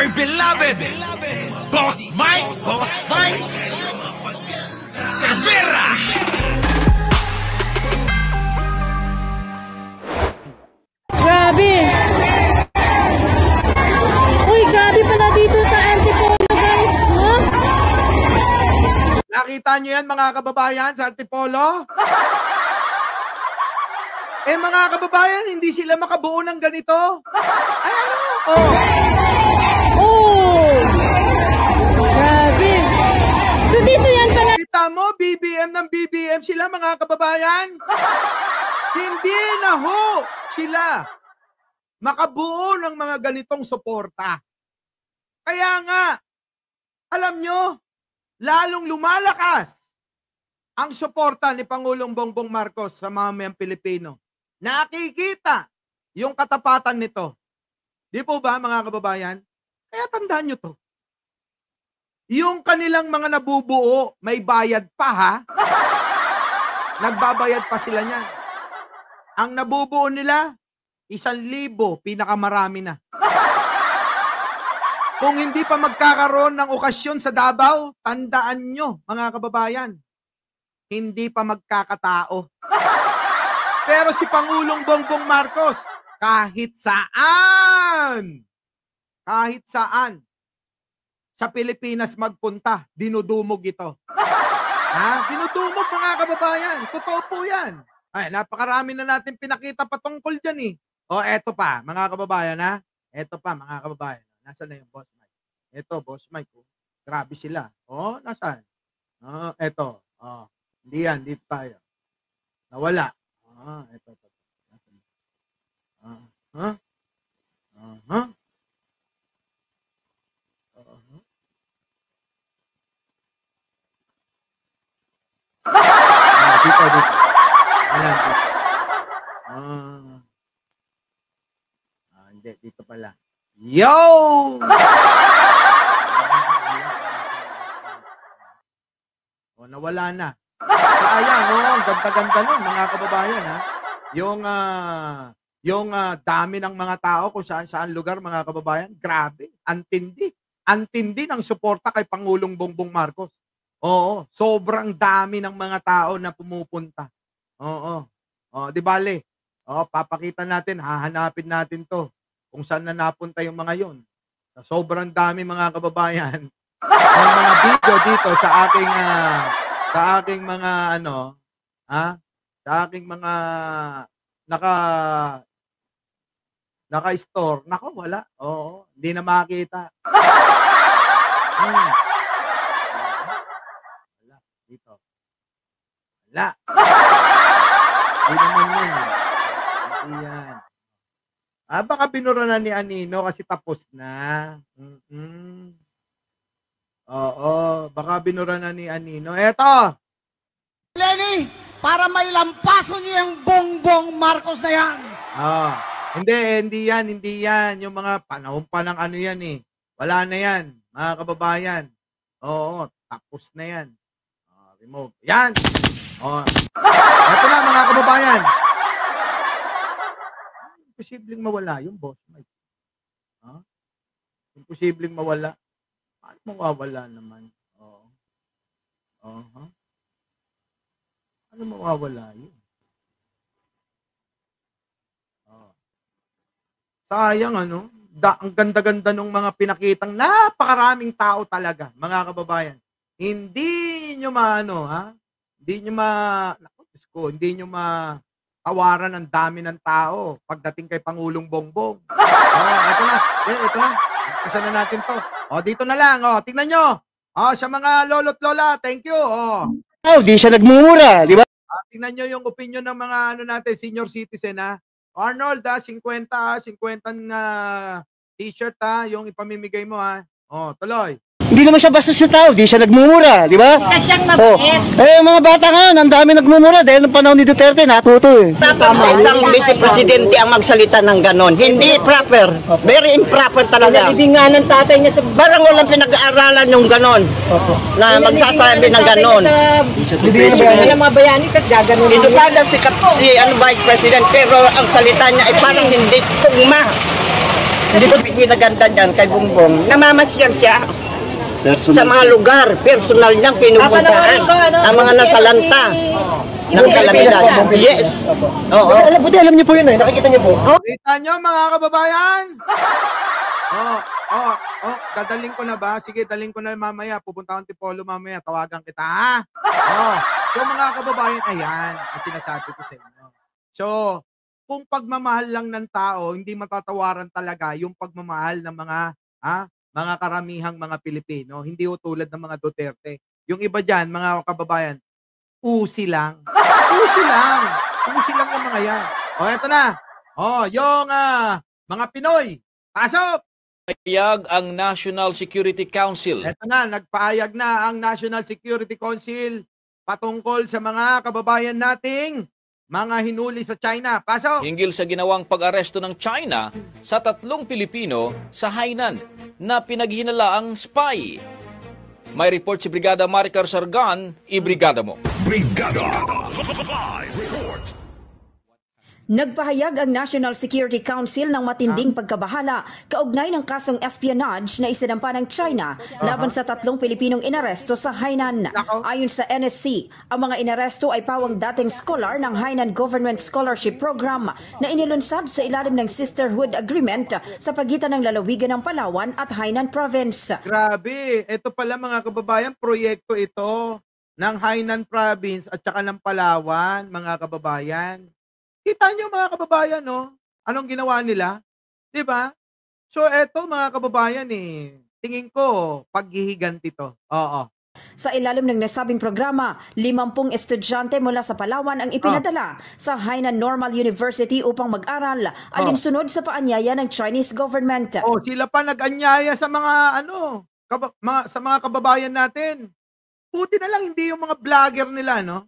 my beloved Boss Mike Severa. Grabe. Uy, grabe pala dito sa Antipolo, guys. Huh? Nakita nyo yan mga kababayan sa Antipolo? Mga kababayan, hindi sila makabuo ng ganito. Ay, ano? Oh. Grabe. So dito yan pala. Kita mo, BBM ng BBM sila mga kababayan. Hindi na ho sila makabuo ng mga ganitong suporta. Kaya nga, alam nyo, lalong lumalakas ang suporta ni Pangulong Bongbong Marcos sa mamamayang Pilipino. Nakikita yung katapatan nito. Di po ba mga kababayan? Kaya tandaan nyo to. Yung kanilang mga nabubuo, may bayad pa ha. Nagbabayad pa sila niyan. Ang nabubuo nila, 1,000, pinakamarami na. Kung hindi pa magkakaroon ng okasyon sa Davao, tandaan nyo mga kababayan, hindi pa magkakatao. Pero si Pangulong Bongbong Marcos, kahit saan sa Pilipinas magpunta, dinudumog ito. Ha? Dinudumog mga kababayan. Totoo po yan. Ay, napakarami na natin pinakita patungkol dyan eh. O, eto pa, mga kababayan ha. Eto pa, mga kababayan. Nasaan na yung Boss Mike? Eto, Boss Mike. Oh. Grabe sila. O, nasaan? Eto. Hindi yan, dito tayo. Nawala. Eto. Dito. Ayan, dito. Hindi, dito pala. Yo! Nawala na. Sayang, ganda-ganda nun, mga kababayan, ha? Yung dami ng mga tao kung saan-saan lugar, mga kababayan, grabe, antindi. Antindi ng suporta kay Pangulong Bongbong Marcos. Oo, sobrang dami ng mga tao na pumupunta. Oo. Di bale. Papakita natin, hahanapin natin to kung saan na napunta yung mga yon. Sobrang dami mga kababayan ng mga video dito sa aking mga sa aking mga naka-store. Nako, wala. Oo, hindi na makita. Wala. Dito. Wala. Hindi naman yun. Hindi yan. Baka binura na ni Anino kasi tapos na. Oo, baka binura na ni Anino. Eto! Lenny, para may lampaso niyo yung Bongbong Marcos na yan. Hindi yan. Yung mga panahon pa ng ano yan eh. Wala na yan, mga kababayan. Oo, tapos na yan. Remove. Yan! Eto na, mga kababayan. Imposibleng mawala yung Boss Mike. Imposibleng mawala. Paano mawawala naman? Ano mawawala yun? Sayang ano? Ang ganda-ganda ng mga pinakitang napakaraming tao talaga, mga kababayan. Hindi nyo hindi nyo matawaran ang dami ng tao pagdating kay Pangulong Bongbong. Ito na. Isa na natin to. Dito na lang. Tingnan nyo. Sa mga lolo't lola, thank you. Di siya nagmumura, di ba? Tingnan nyo yung opinion ng mga natin, senior citizen ha. Arnold 50 na t-shirt yung ipamimigay mo ha. Tuloy. Hindi naman siya basta sa tao, di siya nagmumura, di ba? Kasyang mabait. Mga bata nga, ang dami nagmumura dahil ng panahon ni Duterte, natuto eh. Dapat isang vice-presidente ang magsalita ng ganon. Hindi proper. Very improper talaga. Nalibingan ng tatay niya sa... Parang walang pinag-aaralan yung ganon. Na magsasabi ng ganon. Nalibingan ng mga bayani, kasi gaganon. Edukada si Vice President, pero ang salita niya ay parang hindi tugma Hindi ko pinaganda dyan kay Bongbong. Namamasyal siya sa mga lugar, personal niyang pinupuntahan. Ang mga nasalanta ng kalamidad. Yes. Oo. Buti alam niyo po yun eh. Nakikita niyo po. Kita nyo mga kababayan? Dadaling ko na ba? Sige, daling ko na mamaya. Pupunta akong Tipolo mamaya. Tawagan kita, ha? So mga kababayan, ayan, ang sinasabi ko sa inyo. So, kung pagmamahal lang ng tao, hindi matatawaran talaga yung pagmamahal ng mga karamihang mga Pilipino. Hindi tulad ng mga Duterte. Yung iba dyan, mga kababayan, usi lang. Usi lang. Usi lang yung mga yan. Eto na. Yung mga Pinoy. Pasok! Nagpahayag ang National Security Council. Eto na, nagpahayag na ang National Security Council patungkol sa mga kababayan nating mga hinuli sa China. Pasok! Hinggil sa ginawang pag-aresto ng China sa 3 Pilipino sa Hainan na pinaghinalaang spy. May report si Brigada Maricar Sargan, ibrigada mo. Brigada. Live report. Nagpahayag ang National Security Council ng matinding pagkabahala kaugnay ng kasong espionage na isinampa ng China laban sa 3 Pilipinong inaresto sa Hainan. Ayon sa NSC, ang mga inaresto ay pawang dating scholar ng Hainan Government Scholarship Program na inilunsad sa ilalim ng Sisterhood Agreement sa pagitan ng lalawigan ng Palawan at Hainan Province. Grabe, ito pala mga kababayan, proyekto ito ng Hainan Province at saka ng Palawan, mga kababayan. Kita nyo mga kababayan, no? Anong ginawa nila? 'Di ba? So eto mga kababayan tingin ko paghihiganti to. Oo. Sa ilalim ng nasabing programa, 50 estudyante mula sa Palawan ang ipinadala sa Hainan Normal University upang mag-aral alinsunod sa paanyaya ng Chinese government. Sila pa nag-anyaya sa mga sa mga kababayan natin. Buti na lang hindi yung mga vlogger nila, no?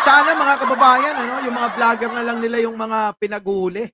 Sana mga kababayan, yung mga vlogger na lang nila yung mga pinaghuli.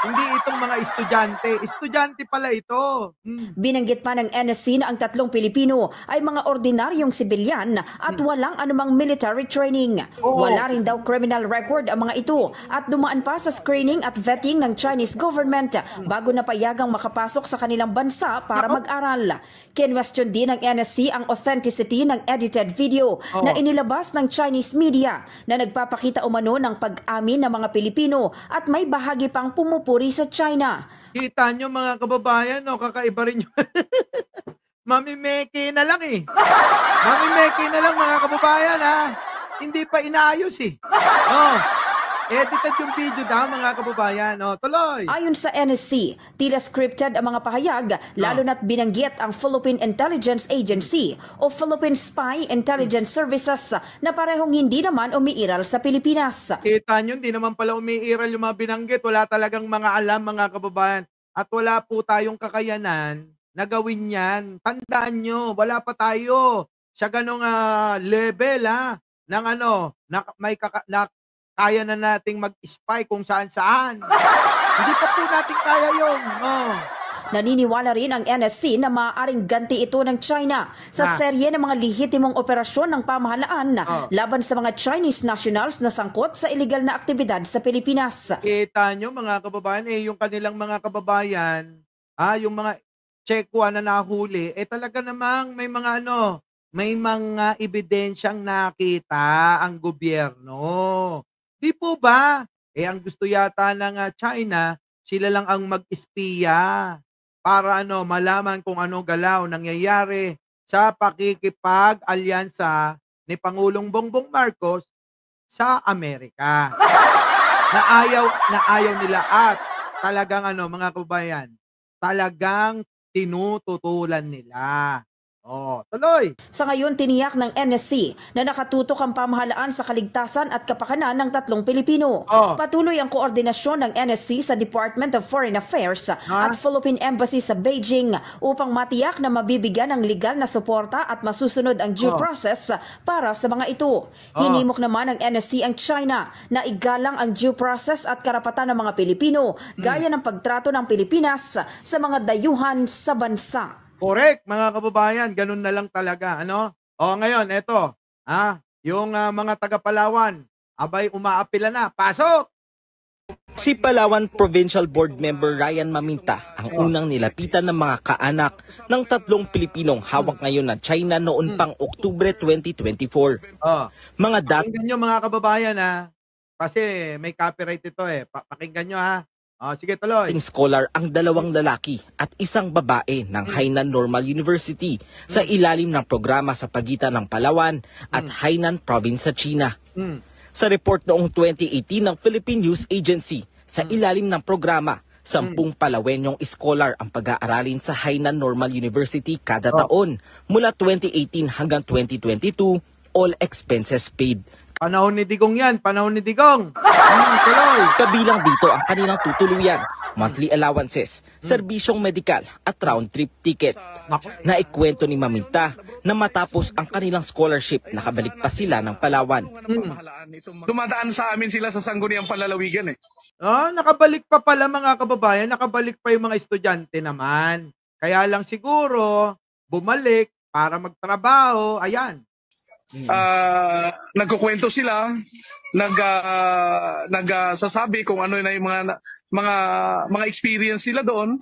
Hindi itong mga estudyante. Estudyante pala ito. Binanggit pa ng NSC na ang 3 Pilipino ay mga ordinaryong sibilyan at walang anumang military training. Wala rin daw criminal record ang mga ito at dumaan pa sa screening at vetting ng Chinese government bago na payagang makapasok sa kanilang bansa para mag-aral. Kinwestiyon din ng NSC ang authenticity ng edited video na inilabas ng Chinese media na nagpapakita umano ng pag-amin ng mga Pilipino at may bahagi pang pumupuri sa China. Kita nyo mga kababayan, kakaiba rin yun. Mamimeke na lang Mamimeke na lang mga kababayan, ha. Hindi pa inaayos Edited yung video daw mga kababayan. Tuloy. Ayon sa NSC, tila scripted ang mga pahayag lalo na't binanggit ang Philippine Intelligence Agency o Philippine Spy Intelligence Services na parehong hindi naman umiiral sa Pilipinas. Kita nyo, hindi naman pala umiiral yung mga binanggit. Wala talagang mga alam mga kababayan. At wala po tayong kakayanan na gawin yan. Tandaan nyo, wala pa tayo sa ganong level ng kaya na nating mag-spy kung saan-saan. Hindi pa po natin kaya yun. Naniniwala rin ang NSC na maaaring ganti ito ng China sa serye ng mga lehitimong operasyon ng pamahalaan laban sa mga Chinese nationals na sangkot sa illegal na aktibidad sa Pilipinas. Kita nyo mga kababayan, yung kanilang mga kababayan, yung mga Chekwa na nahuli, talaga namang may mga ebidensyang nakita ang gobyerno. Di po ba? Ang gusto yata ng China, sila lang ang mag-espiya para malaman kung ano galaw nangyayari sa pakikipag-alyansa ni Pangulong Bongbong Marcos sa Amerika. na ayaw nila at talagang mga kababayan, talagang tinututulan nila. Tuloy. Sa ngayon, tiniyak ng NSC na nakatutok ang pamahalaan sa kaligtasan at kapakanan ng 3 Pilipino. Patuloy ang koordinasyon ng NSC sa Department of Foreign Affairs at Philippine Embassy sa Beijing upang matiyak na mabibigyan ng legal na suporta at masusunod ang due process para sa mga ito. Hinimok naman ng NSC ang China na igalang ang due process at karapatan ng mga Pilipino gaya ng pagtrato ng Pilipinas sa mga dayuhan sa bansa. Correct, mga kababayan, ganun na lang talaga, ngayon, eto, yung mga taga-Palawan, abay umaapila na, pasok! Si Palawan Provincial Board Member Ryan Maminta ang unang nilapitan ng mga kaanak ng 3 Pilipinong hawak ngayon ng China noon pang Oktubre 2024. Mga Pakinggan nyo mga kababayan kasi may copyright ito Pakinggan nyo sige tuloy. dating scholar ang 2 lalaki at isang babae ng Hainan Normal University sa ilalim ng programa sa pagitan ng Palawan at Hainan Province sa China. Sa report noong 2018 ng Philippine News Agency, sa ilalim ng programa, 10 Palawenyong scholar ang pag-aaralin sa Hainan Normal University kada taon mula 2018 hanggang 2022, all expenses paid. Panahon ni Digong yan, panahon ni Digong. Tuloy. Kabilang dito ang kanilang tutuluyan, monthly allowances, serbisyong medikal at round-trip ticket. Naikwento ni Maminta na matapos ang kanilang scholarship, nakabalik pa sila ng Palawan. Dumadaan sa amin sila sa Sangguniang Palalawigan Nakabalik pa pala mga kababayan, nakabalik pa yung mga estudyante naman. Kaya lang siguro, bumalik para magtrabaho, ayan. Nagkukwento sila, nagsasabi kung ano na yung mga experience sila doon.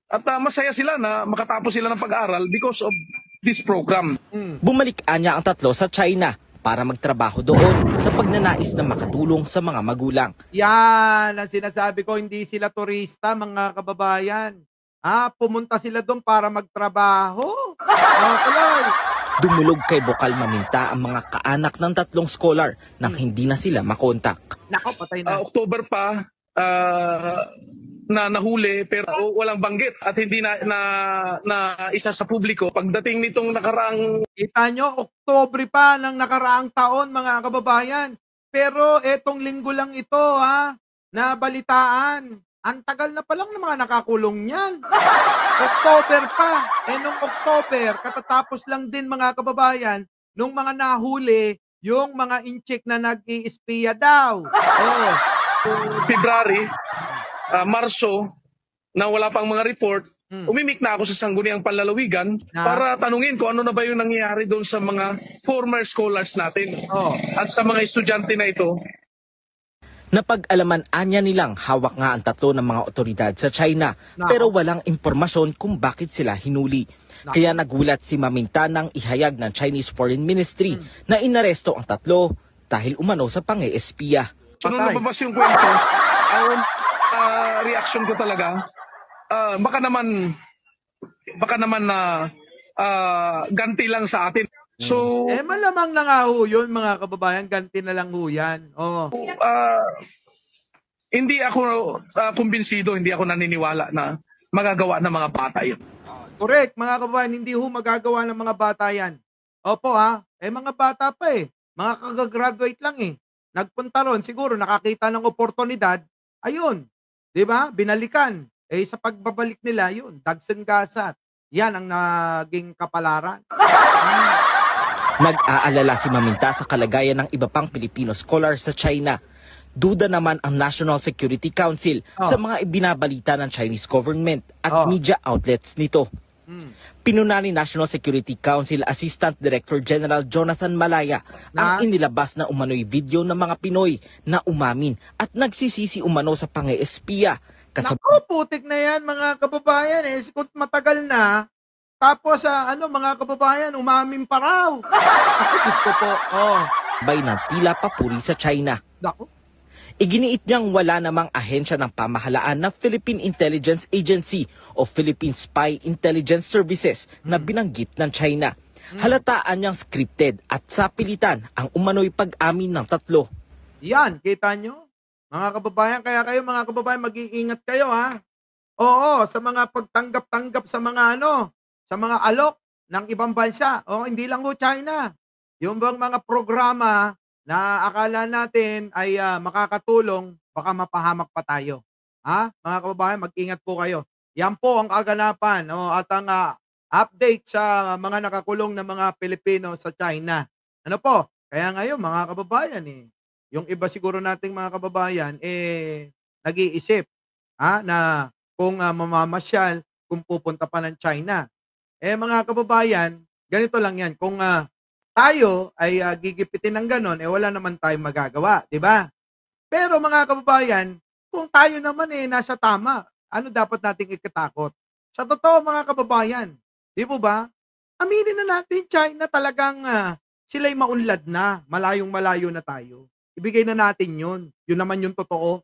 At masaya sila na makatapos sila ng pag-aaral because of this program. Bumalik anya ang 3 sa China para magtrabaho doon sa pagnanais na makatulong sa mga magulang. Yan ang sinasabi ko, hindi sila turista mga kababayan. Pumunta sila doon para magtrabaho. Tuloy. Dumulog kay Bokal Maminta ang mga kaanak ng 3 scholar nang hindi na sila makontak. Nako, patay na. October pa na nahuli pero walang banggit at hindi na isa sa publiko. Pagdating nitong nakaraang... Kita nyo, Oktubre pa ng nakaraang taon mga kababayan. Pero etong linggo lang ito na balitaan. Ang tagal na palang ng mga nakakulong niyan. October pa. Nung October, katatapos lang din mga kababayan, nung mga nahuli, yung mga incheck na nag-i-espiya daw. February, Marso, na wala pang mga report, umimik na ako sa Sangguniang Palalawigan para tanungin kung ano na ba yung nangyayari doon sa mga former scholars natin at sa mga estudyante na ito. Napag-alaman anya nilang hawak nga ang 3 ng mga otoridad sa China pero walang impormasyon kung bakit sila hinuli. Kaya nagulat si Maminta nang ihayag ng Chinese Foreign Ministry na inaresto ang 3 dahil umano sa pang-eespiya. Nung nababas yung kwento, ang reaction ko talaga, baka naman na ganti lang sa atin. So, malamang na nga ho yun mga kababayan, ganti na lang ho yan. Hindi ako kumbinsido, hindi ako naniniwala na magagawa ng mga bata yun. Correct, mga kababayan, hindi ho magagawa ng mga bata yan. Opo mga bata pa mga kagagraduate lang Nagpunta ron, siguro nakakita ng oportunidad, ayun, di ba, binalikan. Sa pagbabalik nila, yun, dagsan gasat. Yan ang naging kapalaran. Nag-aalala si Maminta sa kalagayan ng iba pang Pilipino scholars sa China. Duda naman ang National Security Council sa mga ibinabalita ng Chinese government at media outlets nito. Pinuna ni National Security Council Assistant Director General Jonathan Malaya ang inilabas na umano'y video ng mga Pinoy na umamin at nagsisisi umano sa pang-eespiya. Naku, putik na yan mga kababayan Kung matagal na, tapos mga kababayan, umamin pa raw. Ako gusto po. Bay ng tila papuri sa China. Naku. Iginiit niyang wala namang ahensya ng pamahalaan na Philippine Intelligence Agency o Philippine Spy Intelligence Services na binanggit ng China. Halataan niyang scripted at sapilitan ang umano'y pag-amin ng 3. Yan, kita nyo? Mga kababayan, kaya kayo mga kababayan, mag-iingat kayo Oo, sa mga pagtanggap-tanggap sa mga sa mga alok ng ibang bansa. Hindi lang ho China. Yung bang mga programa na akala natin ay makakatulong, baka mapahamak pa tayo. Mga kababayan, mag-ingat po kayo. Yan po ang kaganapan at ang update sa mga nakakulong na mga Pilipino sa China. Ano po? Kaya ngayon, mga kababayan, yung iba siguro nating mga kababayan, nag-iisip na kung mamamasyal, kung pupunta pa ng China. Mga kababayan, ganito lang yan. Kung tayo ay gigipitin ng ganon, wala naman tayong magagawa, di ba? Pero mga kababayan, kung tayo naman nasa tama, ano dapat nating ikatakot? Sa totoo mga kababayan, di po ba? Aminin na natin, China talagang sila'y maunlad na, malayong-malayo na tayo. Ibigay na natin yun. Yun naman yung totoo.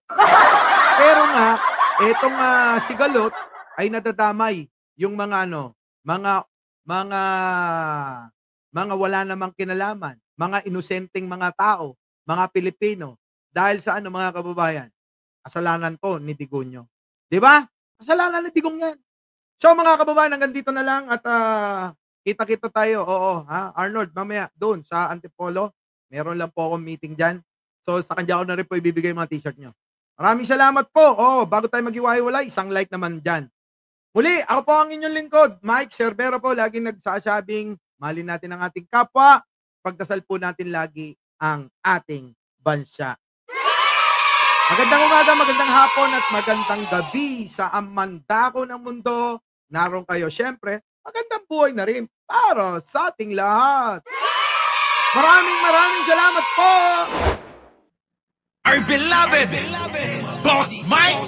Pero nga, etong sigalot ay nadadamay yung mga mga wala namang kinalaman, mga inosenteng mga tao, mga Pilipino. Dahil sa mga kababayan, kasalanan to ni Digonyo. Di ba? Kasalanan ni Digong yan. So mga kababayan, hanggang dito na lang at kita-kita tayo. Oo, Arnold, mamaya doon sa Antipolo, meron lang po akong meeting dyan. So sa kanya ko na rin po ibibigay mga t-shirt nyo. Maraming salamat po. Bago tayo mag-iwahiwalay, isang like naman dyan. Muli, ako po ang inyong lingkod, Mike Cerbero po, laging nagsasabing, mahalin natin ang ating kapwa, pagdasal po natin lagi ang ating bansa. Magandang umaga, magandang hapon at magandang gabi sa amandako ng mundo. Naroon kayo, syempre, magandang buhay na rin para sa ating lahat. Maraming salamat po! Our beloved Boss Mike!